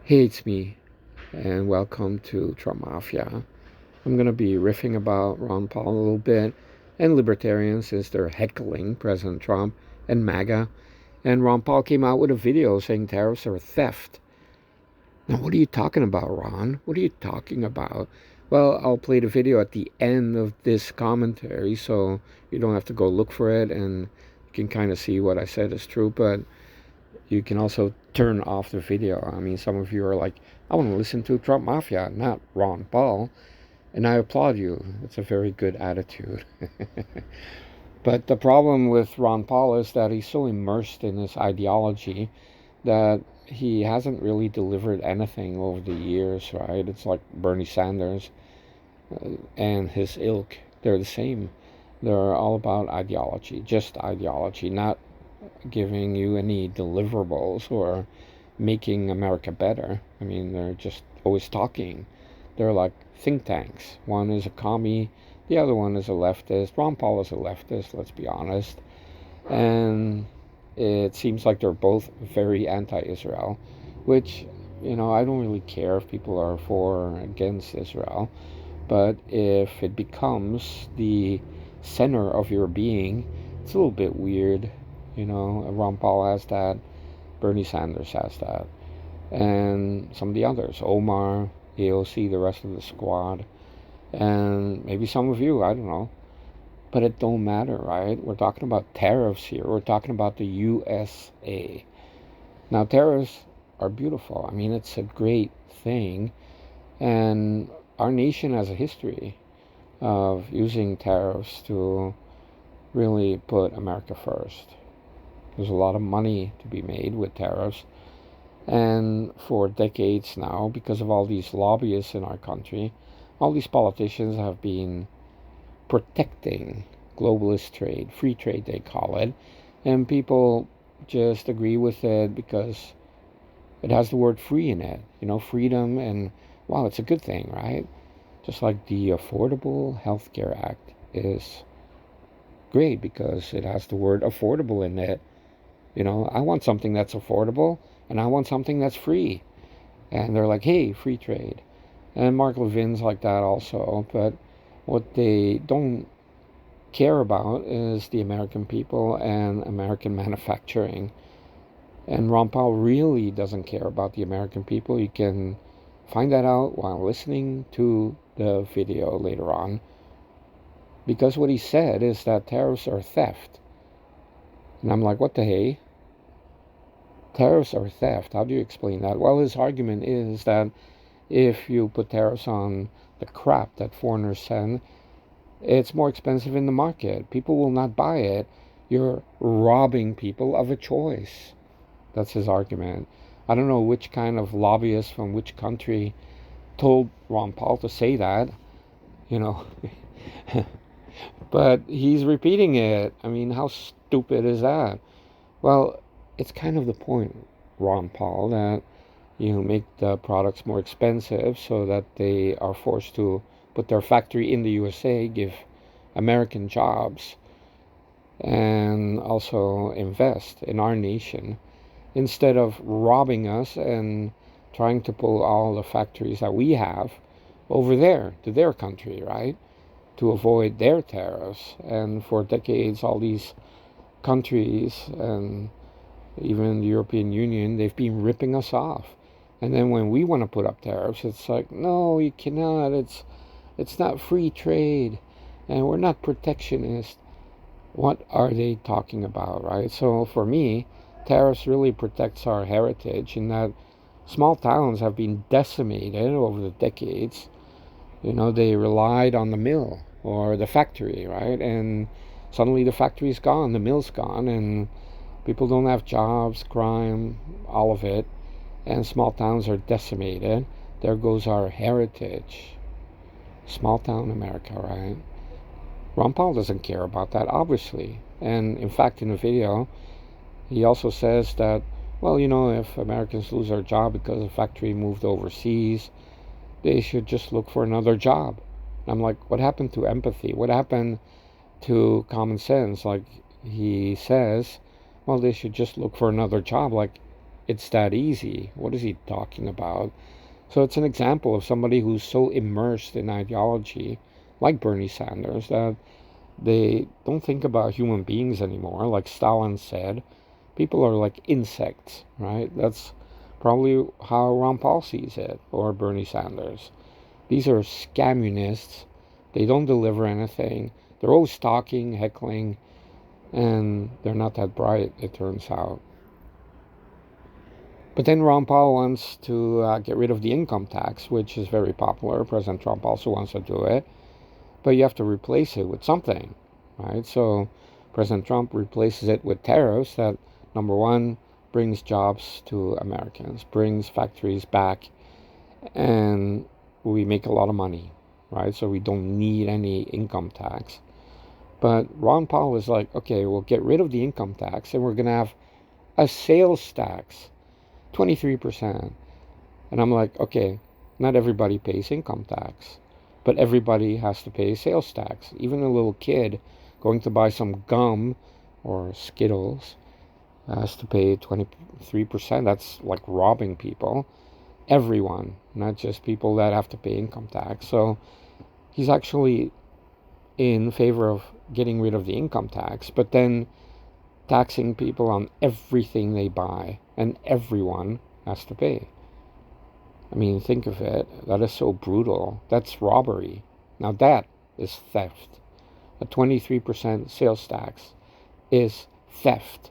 Hey, it's me, and welcome to Trump Mafia. I'm going to be riffing about Ron Paul a little bit and libertarians since they're heckling President Trump and MAGA. And Ron Paul came out with a video saying tariffs are theft. Now, what are you talking about, Ron? What are you talking about? Well, I'll play the video at the end of this commentary so you don't have to go look for it and you can kind of see what I said is true. But you can also turn off the video. I mean, some of you are like, I want to listen to Trump Mafia, not Ron Paul. And I applaud you. It's a very good attitude. But the problem with Ron Paul is that he's so immersed in his ideology that he hasn't really delivered anything over the years, right? It's like Bernie Sanders and his ilk. They're the same. They're all about ideology, just ideology, not giving you any deliverables or making America better. I mean, they're just always talking. They're like think tanks. One is a commie, the other one is a leftist. Ron Paul is a leftist, let's be honest. And it seems like they're both very anti Israel, which, I don't really care if people are for or against Israel. But if it becomes the center of your being, it's a little bit weird. Ron Paul has that, Bernie Sanders has that, and some of the others, Omar, AOC, the rest of the squad, and maybe some of you, I don't know. But it don't matter, right? We're talking about tariffs here. We're talking about the USA. Now, tariffs are beautiful. I mean, it's a great thing. And our nation has a history of using tariffs to really put America first. There's a lot of money to be made with tariffs. And for decades now, because of all these lobbyists in our country, all these politicians have been protecting globalist trade, free trade they call it, and people just agree with it because it has the word free in it, freedom, and wow, it's a good thing, right? Just like the Affordable Health Care Act is great because it has the word affordable in it. I want something that's affordable and I want something that's free. And they're like, hey, free trade. And Mark Levin's like that also. But what they don't care about is the American people and American manufacturing. And Ron Paul really doesn't care about the American people. You can find that out while listening to the video later on. Because what he said is that tariffs are theft. And I'm like, what the hey? Tariffs are theft. How do you explain that? Well, his argument is that if you put tariffs on the crap that foreigners send, it's more expensive in the market. People will not buy it. You're robbing people of a choice. That's his argument. I don't know which kind of lobbyist from which country told Ron Paul to say that, you know. But he's repeating it. I mean, how stupid is that? Well, it's kind of the point, Ron Paul, that you make the products more expensive so that they are forced to put their factory in the USA, give American jobs, and also invest in our nation instead of robbing us and trying to pull all the factories that we have over there to their country, right? To avoid their tariffs. And for decades, all these countries and even the European Union, they've been ripping us off. And then when we want to put up tariffs, it's like, no, you cannot. It's not free trade, and we're not protectionist. What are they talking about, right? So for me, tariffs really protects our heritage in that small towns have been decimated over the decades. They relied on the mill or the factory, right? And suddenly the factory's gone, the mill's gone, and people don't have jobs, crime, all of it, and small towns are decimated. There goes our heritage. Small town America, right? Ron Paul doesn't care about that, obviously. And in fact, in the video, he also says that, well, if Americans lose their job because the factory moved overseas, they should just look for another job. I'm like, what happened to empathy? What happened to common sense? Like he says, well, they should just look for another job. Like, it's that easy. What is he talking about? So it's an example of somebody who's so immersed in ideology, like Bernie Sanders, that they don't think about human beings anymore. Like Stalin said, people are like insects, right? That's probably how Ron Paul sees it, or Bernie Sanders. These are scammunists. They don't deliver anything. They're always talking, heckling, and they're not that bright, it turns out. But then Ron Paul wants to get rid of the income tax, which is very popular. President Trump also wants to do it. But you have to replace it with something, right? So President Trump replaces it with tariffs that, number one, brings jobs to Americans, brings factories back, and we make a lot of money, right? So we don't need any income tax. But Ron Paul was like, okay, we'll get rid of the income tax and we're going to have a sales tax, 23%. And I'm like, okay, not everybody pays income tax, but everybody has to pay sales tax. Even a little kid going to buy some gum or Skittles has to pay 23%. That's like robbing people. Everyone, not just people that have to pay income tax. So he's actually in favor of getting rid of the income tax, but then taxing people on everything they buy, and everyone has to pay. I mean, think of it. That is so brutal. That's robbery. Now that is theft. A 23% sales tax is theft.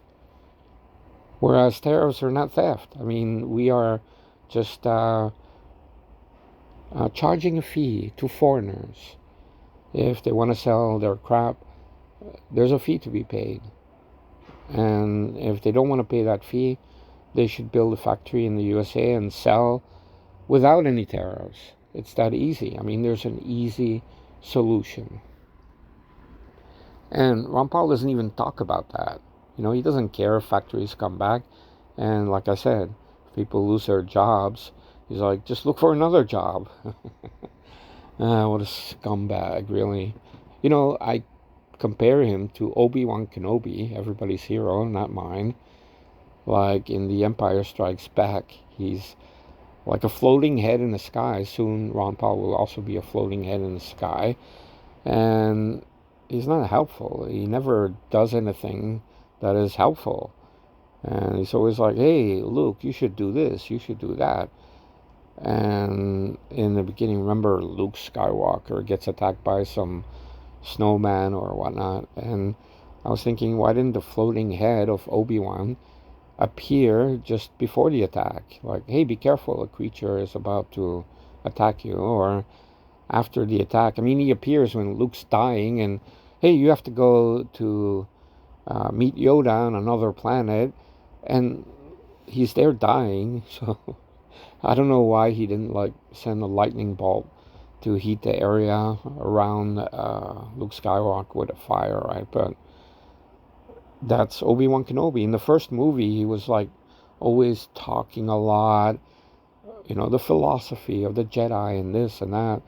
Whereas tariffs are not theft. I mean, we are just charging a fee to foreigners. If they want to sell their crap, there's a fee to be paid. And if they don't want to pay that fee, they should build a factory in the USA and sell without any tariffs. It's that easy. I mean, there's an easy solution. And Ron Paul doesn't even talk about that. You know, he doesn't care if factories come back. And like I said, if people lose their jobs, he's like, just look for another job. What a scumbag, really. You know, I compare him to Obi-Wan Kenobi, everybody's hero, not mine. Like in The Empire Strikes Back, he's like a floating head in the sky. Soon Ron Paul will also be a floating head in the sky. And he's not helpful. He never does anything that is helpful. And he's always like, hey, Luke, you should do this, you should do that. And in the beginning, remember Luke Skywalker gets attacked by some snowman or whatnot. And I was thinking, why didn't the floating head of Obi-Wan appear just before the attack? Like, hey, be careful, a creature is about to attack you. Or after the attack. I mean, he appears when Luke's dying and, hey, you have to go to meet Yoda on another planet. And he's there dying. So I don't know why he didn't like send a lightning bolt to heat the area around Luke Skywalker with a fire, right? But that's Obi-Wan Kenobi. In the first movie, he was like always talking a lot, you know, the philosophy of the Jedi and this and that.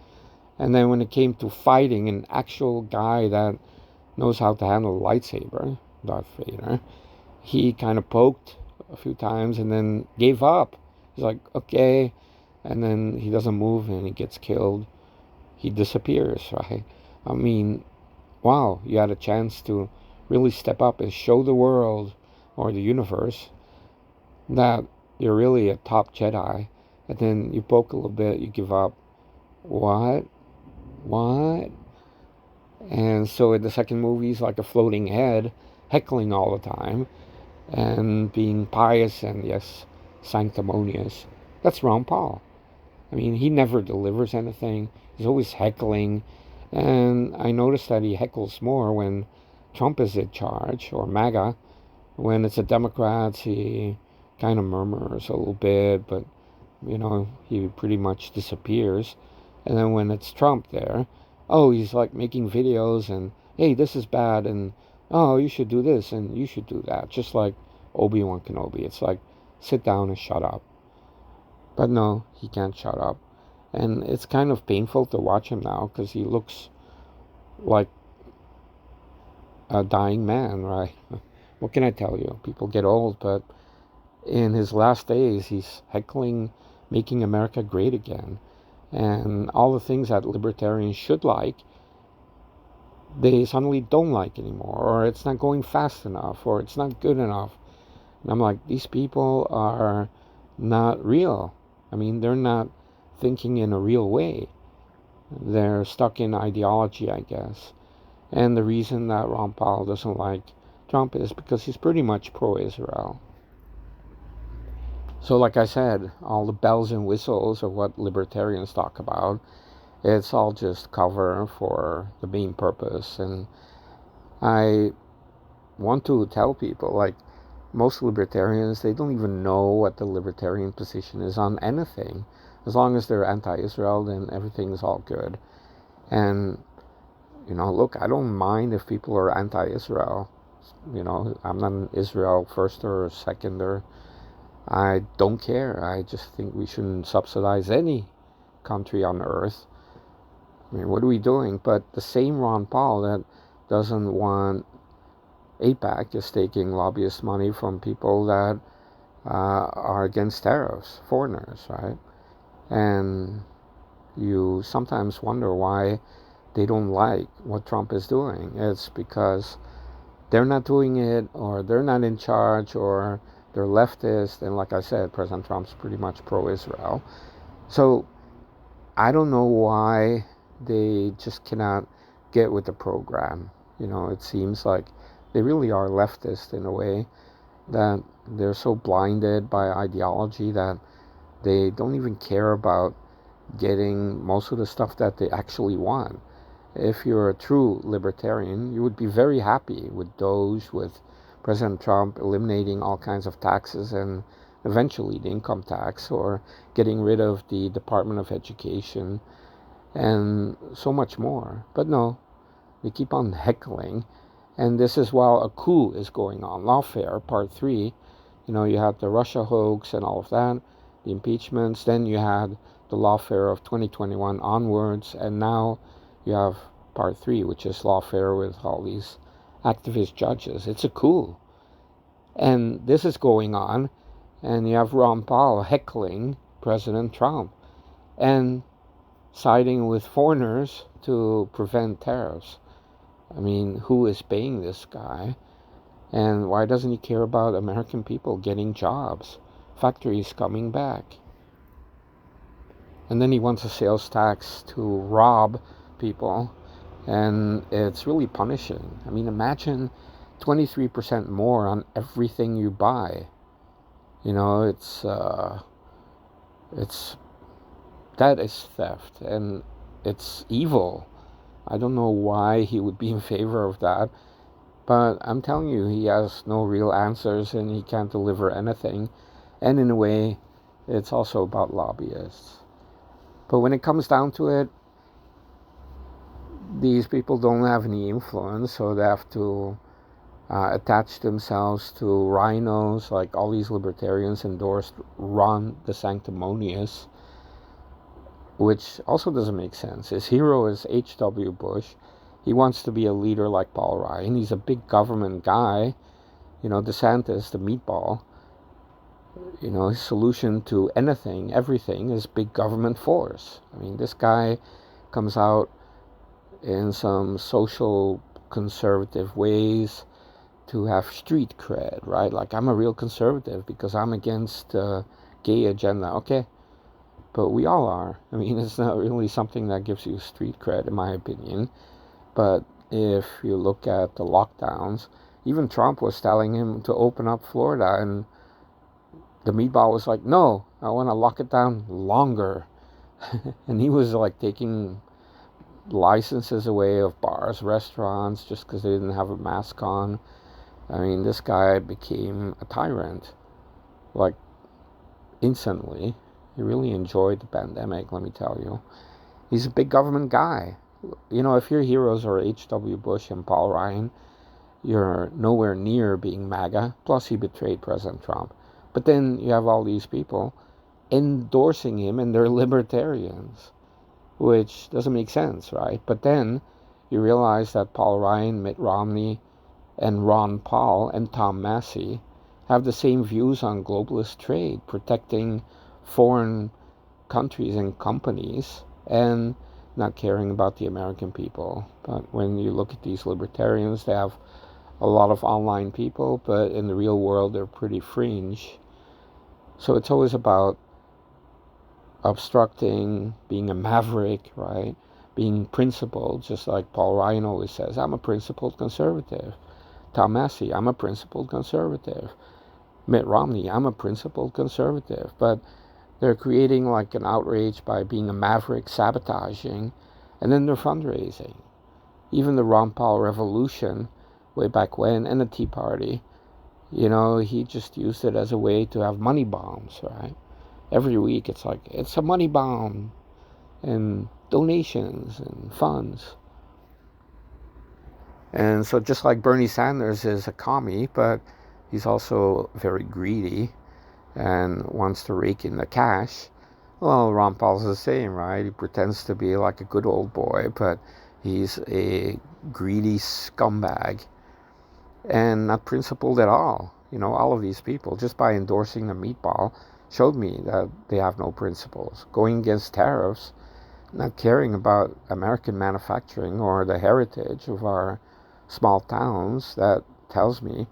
And then when it came to fighting, an actual guy that knows how to handle a lightsaber, Darth Vader, he kind of poked a few times and then gave up. He's like, okay. And then he doesn't move and he gets killed. He disappears, right? I mean, wow, you had a chance to really step up and show the world or the universe that you're really a top Jedi. And then you poke a little bit, you give up. What? What? And so in the second movie, he's like a floating head, heckling all the time and being pious and, yes, sanctimonious. That's Ron Paul. I mean, he never delivers anything. He's always heckling. And I noticed that he heckles more when Trump is in charge, or MAGA. When it's the Democrats, he kind of murmurs a little bit, but, you know, he pretty much disappears. And then when it's Trump there, oh, he's like making videos and, hey, this is bad, and, oh, you should do this and you should do that. Just like Obi-Wan Kenobi. It's like, sit down and shut up. But no, he can't shut up. And it's kind of painful to watch him now because he looks like a dying man, right? What can I tell you? People get old, but in his last days, he's heckling making America great again. And all the things that libertarians should like, they suddenly don't like anymore, or it's not going fast enough, or it's not good enough. And I'm like, these people are not real. I mean, they're not thinking in a real way. They're stuck in ideology, I guess. And the reason that Ron Paul doesn't like Trump is because he's pretty much pro-Israel. So like I said, all the bells and whistles of what libertarians talk about, it's all just cover for the main purpose. And I want to tell people, like, most libertarians, they don't even know what the libertarian position is on anything. As long as they're anti-Israel, then everything's all good. And, look, I don't mind if people are anti-Israel. I'm not an Israel first or seconder. I don't care. I just think we shouldn't subsidize any country on earth. I mean, what are we doing? But the same Ron Paul that doesn't want AIPAC is taking lobbyist money from people that are against tariffs, foreigners, right? And you sometimes wonder why they don't like what Trump is doing. It's because they're not doing it, or they're not in charge, or they're leftist. And like I said, President Trump's pretty much pro-Israel. So I don't know why they just cannot get with the program. It seems like they really are leftist in a way, that they're so blinded by ideology that they don't even care about getting most of the stuff that they actually want. If you're a true libertarian, you would be very happy with Doge, with President Trump eliminating all kinds of taxes and eventually the income tax, or getting rid of the Department of Education and so much more. But no, they keep on heckling. And this is while a coup is going on. Lawfare, part 3. You had the Russia hoax and all of that, the impeachments. Then you had the lawfare of 2021 onwards. And now you have part 3, which is lawfare with all these activist judges. It's a coup. And this is going on. And you have Ron Paul heckling President Trump and siding with foreigners to prevent tariffs. I mean, who is paying this guy? And why doesn't he care about American people getting jobs, factories coming back? And then he wants a sales tax to rob people, and it's really punishing. I mean, imagine 23% more on everything you buy. It's that is theft, and it's evil. I don't know why he would be in favor of that, but I'm telling you, he has no real answers and he can't deliver anything. And in a way, it's also about lobbyists. But when it comes down to it, these people don't have any influence, so they have to attach themselves to rhinos, like all these libertarians endorsed Ron the Sanctimonious, which also doesn't make sense. His hero is H.W. Bush. He wants to be a leader like Paul Ryan. He's a big government guy. DeSantis, the meatball, his solution to anything, everything, is big government force. I mean, this guy comes out in some social conservative ways to have street cred, right? Like, I'm a real conservative because I'm against gay agenda. Okay, but we all are. I mean, it's not really something that gives you street cred, in my opinion. But if you look at the lockdowns, even Trump was telling him to open up Florida, and the meatball was like, no, I want to lock it down longer. And he was like taking licenses away of bars, restaurants, just because they didn't have a mask on. I mean, this guy became a tyrant, like, instantly. He really enjoyed the pandemic, let me tell you. He's a big government guy. If your heroes are H.W. Bush and Paul Ryan, you're nowhere near being MAGA. Plus, he betrayed President Trump. But then you have all these people endorsing him, and they're libertarians, which doesn't make sense, right? But then you realize that Paul Ryan, Mitt Romney, and Ron Paul and Tom Massey have the same views on globalist trade, protecting foreign countries and companies, and not caring about the American people. But when you look at these libertarians, they have a lot of online people, but in the real world, they're pretty fringe. So it's always about obstructing, being a maverick, right? Being principled, just like Paul Ryan always says, I'm a principled conservative. Tom Massey, I'm a principled conservative. Mitt Romney, I'm a principled conservative. But they're creating like an outrage by being a maverick, sabotaging, and then they're fundraising. Even the Ron Paul revolution, way back when, and the Tea Party, you know, he just used it as a way to have money bombs, right? Every week it's like, it's a money bomb, and donations and funds. And so just like Bernie Sanders is a commie, but he's also very greedy and wants to rake in the cash. Well, Ron Paul's the same, right? He pretends to be like a good old boy, but he's a greedy scumbag and not principled at all. You know, all of these people, just by endorsing the meatball, showed me that they have no principles. Going against tariffs, not caring about American manufacturing or the heritage of our small towns, that tells me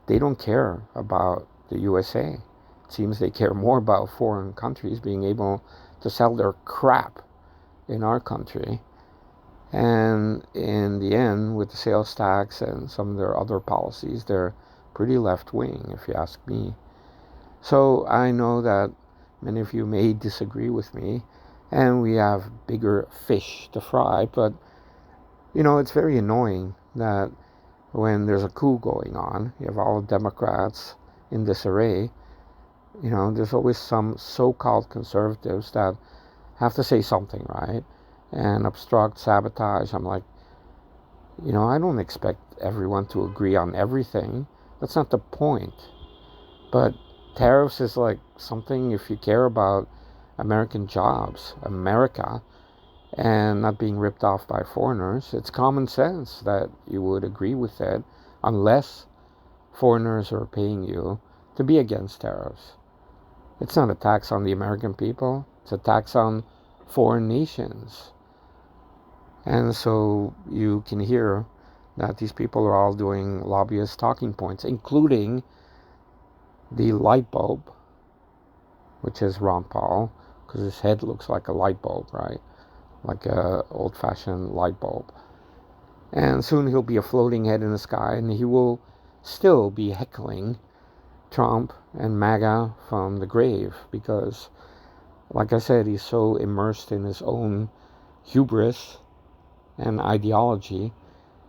they don't care about the USA. It seems they care more about foreign countries being able to sell their crap in our country. And in the end, with the sales tax and some of their other policies, they're pretty left-wing, if you ask me. So I know that many of you may disagree with me, and we have bigger fish to fry, but, you know, it's very annoying that when there's a coup going on, you have all the Democrats in disarray, you know, there's always some so-called conservatives that have to say something, right? And obstruct, sabotage. I'm like, you know, I don't expect everyone to agree on everything. That's not the point. But tariffs is like something, if you care about American jobs, America, and not being ripped off by foreigners, it's common sense that you would agree with it unless foreigners are paying you to be against tariffs. It's not a tax on the American people, it's a tax on foreign nations. And so you can hear that these people are all doing lobbyist talking points, including the light bulb, which is Ron Paul, because his head looks like a light bulb, right? Like a old-fashioned light bulb. And soon he'll be a floating head in the sky, and he will still be heckling Trump and MAGA from the grave, because, like I said, he's so immersed in his own hubris and ideology,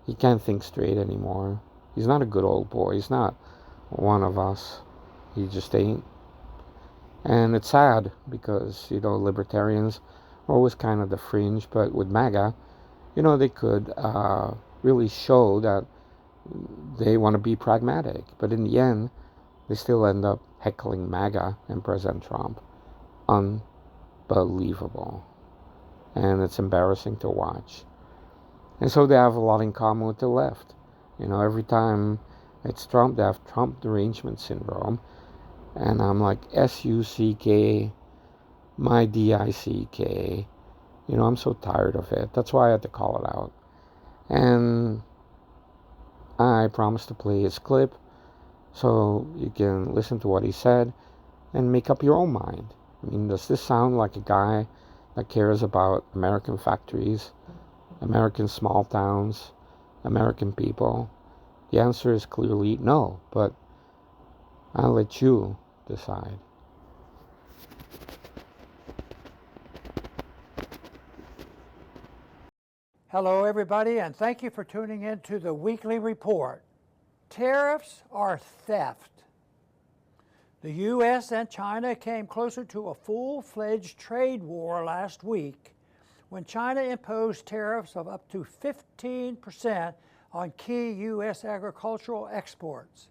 he can't think straight anymore. He's not a good old boy. He's not one of us. He just ain't. And it's sad because, you know, libertarians are always kind of the fringe, but with MAGA, you know, they could really show that they want to be pragmatic. But in the end, they still end up heckling MAGA and President Trump. Unbelievable. And it's embarrassing to watch. And so they have a lot in common with the left. You know, every time it's Trump, they have Trump derangement syndrome. And I'm like, S-U-C-K, my D-I-C-K. You know, I'm so tired of it. That's why I had to call it out. And I promised to play his clip so you can listen to what he said and make up your own mind. I mean, does this sound like a guy that cares about American factories, American small towns, American people? The answer is clearly no, but I'll let you decide. Hello, everybody, and thank you for tuning in to the weekly report. Tariffs are theft. The U.S. and China came closer to a full-fledged trade war last week when China imposed tariffs of up to 15% on key U.S. agricultural exports.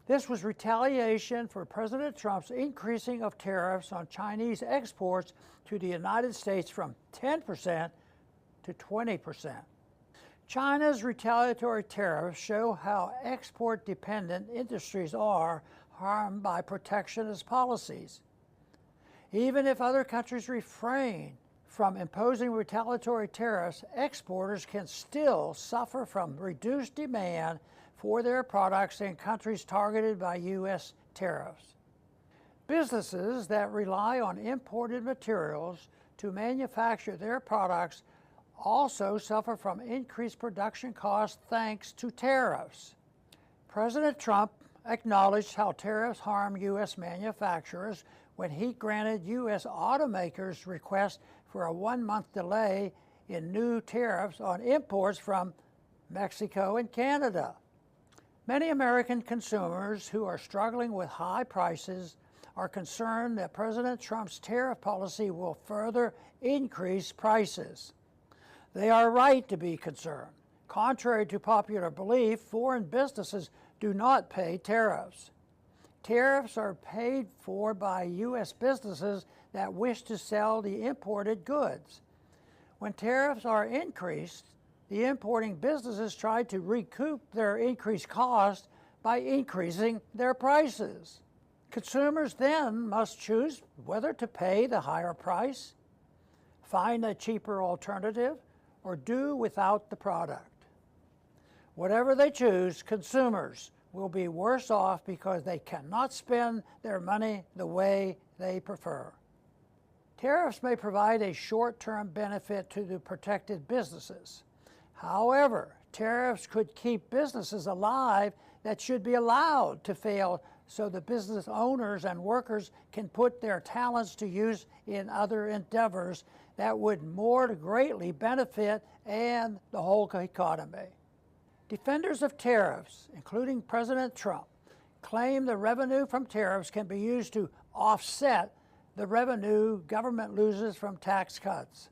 This was retaliation for President Trump's increasing of tariffs on Chinese exports to the United States from 10% to 20%. China's retaliatory tariffs show how export-dependent industries are harmed by protectionist policies. Even if other countries refrain from imposing retaliatory tariffs, exporters can still suffer from reduced demand for their products in countries targeted by U.S. tariffs. Businesses that rely on imported materials to manufacture their products also suffer from increased production costs thanks to tariffs. President Trump acknowledged how tariffs harm U.S. manufacturers when he granted U.S. automakers' request for a one-month delay in new tariffs on imports from Mexico and Canada. Many American consumers who are struggling with high prices are concerned that President Trump's tariff policy will further increase prices. They are right to be concerned. Contrary to popular belief, foreign businesses do not pay tariffs. Tariffs are paid for by U.S. businesses that wish to sell the imported goods. When tariffs are increased, the importing businesses try to recoup their increased cost by increasing their prices. Consumers then must choose whether to pay the higher price, find a cheaper alternative, or do without the product. Whatever they choose, consumers will be worse off because they cannot spend their money the way they prefer. Tariffs may provide a short-term benefit to the protected businesses. However, tariffs could keep businesses alive that should be allowed to fail so the business owners and workers can put their talents to use in other endeavors that would more greatly benefit and the whole economy. Defenders of tariffs, including President Trump, claim the revenue from tariffs can be used to offset the revenue government loses from tax cuts.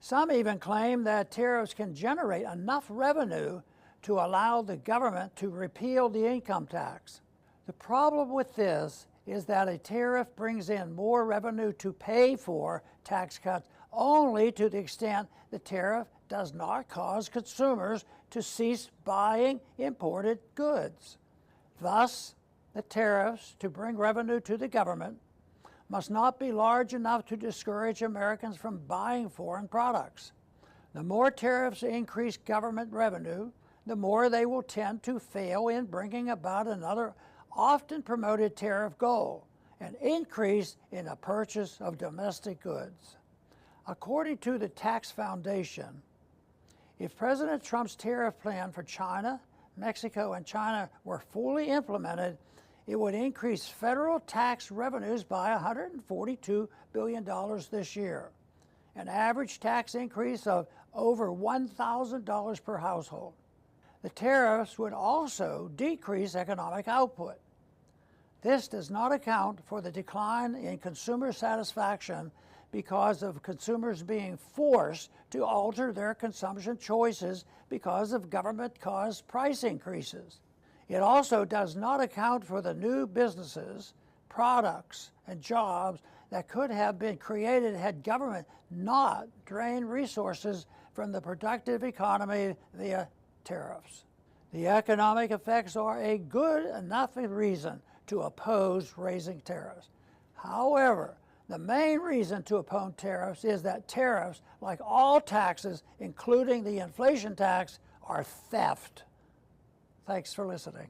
Some even claim that tariffs can generate enough revenue to allow the government to repeal the income tax. The problem with this is that a tariff brings in more revenue to pay for tax cuts only to the extent the tariff does not cause consumers to cease buying imported goods. Thus, the tariffs to bring revenue to the government must not be large enough to discourage Americans from buying foreign products. The more tariffs increase government revenue, the more they will tend to fail in bringing about another often promoted tariff goal, an increase in the purchase of domestic goods. According to the Tax Foundation, if President Trump's tariff plan for China, Mexico, and China were fully implemented, it would increase federal tax revenues by $142 billion this year, an average tax increase of over $1,000 per household. The tariffs would also decrease economic output. This does not account for the decline in consumer satisfaction because of consumers being forced to alter their consumption choices because of government-caused price increases. It also does not account for the new businesses, products, and jobs that could have been created had government not drained resources from the productive economy via tariffs. The economic effects are a good enough reason to oppose raising tariffs. However, the main reason to oppose tariffs is that tariffs, like all taxes, including the inflation tax, are theft. Thanks for listening.